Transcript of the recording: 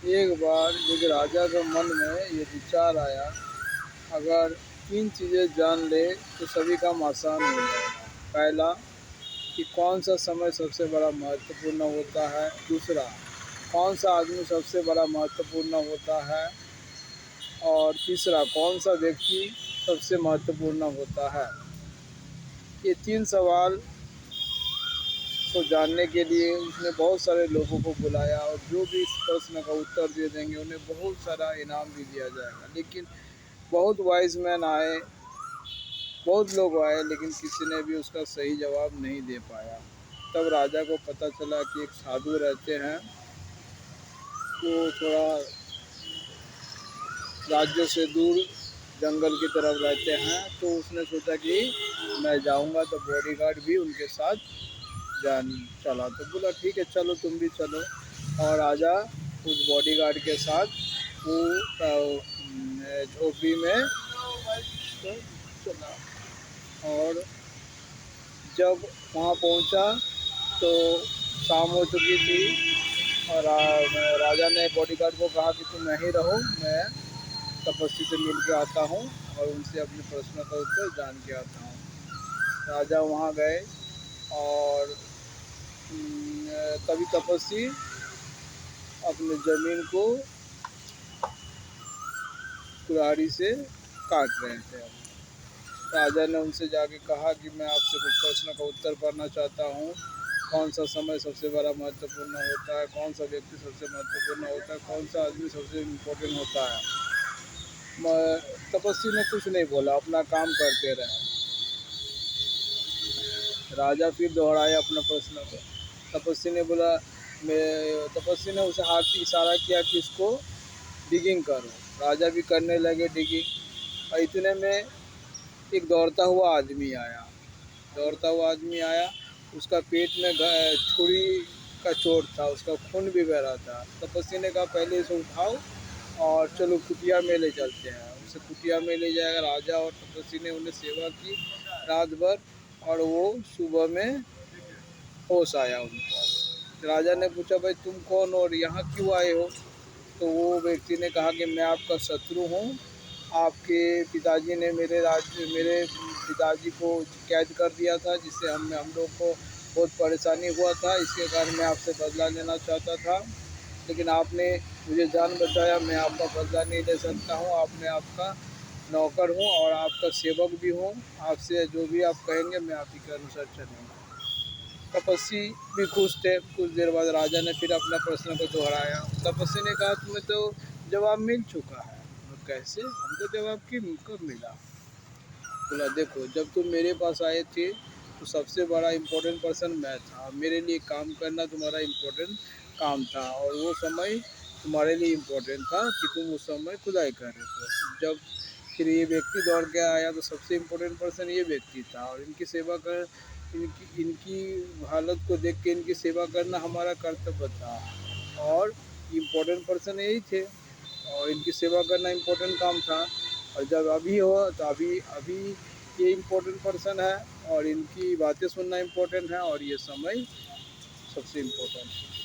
एक बार एक राजा के मन में ये विचार आया, अगर 3 चीज़ें जान ले तो सभी काम आसान हो जाएगा। पहला कि कौन सा समय सबसे बड़ा महत्वपूर्ण होता है। दूसरा, कौन सा आदमी सबसे बड़ा महत्वपूर्ण होता है। और तीसरा, कौन सा व्यक्ति सबसे महत्वपूर्ण होता है। ये 3 सवाल को जानने के लिए उसने बहुत सारे लोगों को बुलाया और जो भी इस प्रश्न का उत्तर दे देंगे उन्हें बहुत सारा इनाम भी दिया जाएगा। लेकिन बहुत वाइज मैन आए, बहुत लोग आए, लेकिन किसी ने भी उसका सही जवाब नहीं दे पाया। तब राजा को पता चला कि एक साधु रहते हैं, वो थोड़ा राज्यों से दूर जंगल की तरफ रहते हैं। तो उसने सोचा कि मैं जाऊंगा तो बॉडीगार्ड भी उनके साथ जान चला। तो बोला ठीक है, चलो तुम भी चलो। और राजा उस बॉडीगार्ड के साथ वो झोपड़ी में चला। और जब वहाँ पहुँचा तो शाम हो चुकी थी और राजा ने बॉडीगार्ड को कहा कि तुम यहीं रहो, मैं तपस्वी से मिल के आता हूँ और उनसे अपने प्रश्न का उत्तर जान के आता हूँ। राजा वहाँ गए और तभी तपस्वी अपने ज़मीन को कुल्हाड़ी से काट रहे थे। राजा ने उनसे जाके कहा कि मैं आपसे कुछ प्रश्न का उत्तर करना चाहता हूँ। कौन सा समय सबसे बड़ा महत्वपूर्ण होता है, कौन सा व्यक्ति सबसे महत्वपूर्ण होता है, कौन सा आदमी सबसे इम्पोर्टेंट होता है। तपस्वी ने कुछ नहीं बोला, अपना काम करते रहे। राजा फिर दोहराया अपना प्रश्न को। तपस्वी ने बोला, मैं तपस्वी ने उसे हाथ से इशारा किया कि इसको डिगिंग करो। राजा भी करने लगे डिगिंग। और इतने में एक दौड़ता हुआ आदमी आया। उसका पेट में छुरी का चोट था, उसका खून भी बह रहा था। तपस्वी ने कहा पहले इसे उठाओ और चलो कुटिया में ले चलते हैं। उसे कुटिया में ले जाएगा। राजा और तपस्वी ने उन्हें सेवा की रात भर और वो सुबह में होश आया उनको। राजा ने पूछा, भाई तुम कौन और यहाँ क्यों आए हो। तो वो व्यक्ति ने कहा कि मैं आपका शत्रु हूँ। आपके पिताजी ने मेरे पिताजी को कैद कर दिया था, जिससे हम लोग को बहुत परेशानी हुआ था। इसके कारण मैं आपसे बदला लेना चाहता था, लेकिन आपने मुझे जान बचाया। मैं आपका बदला नहीं ले सकता हूँ। आपने आपका नौकर हूँ और आपका सेवक भी हूँ। आपसे जो भी आप कहेंगे मैं आप ही के अनुसार चलूँगा। तपस्वी भी खुश थे। कुछ देर बाद राजा ने फिर अपना प्रश्न को दोहराया। तपस्वी ने कहा तुम्हें तो जवाब मिल चुका है। कैसे, हमको जवाब कब मिला। बोला देखो, जब तुम मेरे पास आए थे तो सबसे बड़ा इम्पोर्टेंट पर्सन मैं था। मेरे लिए काम करना तुम्हारा इम्पोर्टेंट काम था और वो समय तुम्हारे लिए इम्पोर्टेंट था कि तुम उस समय खुदाई कर रहे थे। जब फिर ये व्यक्ति दौड़ के आया तो सबसे इम्पोर्टेंट पर्सन ये व्यक्ति था और इनकी सेवा कर इनकी इनकी हालत को देख के इनकी सेवा करना हमारा कर्तव्य था और इम्पोर्टेंट पर्सन यही थे और इनकी सेवा करना इम्पोर्टेंट काम था। और जब अभी हो तो अभी अभी ये इम्पोर्टेंट पर्सन है और इनकी बातें सुनना इम्पोर्टेंट है और ये समय सबसे इम्पोर्टेंट है।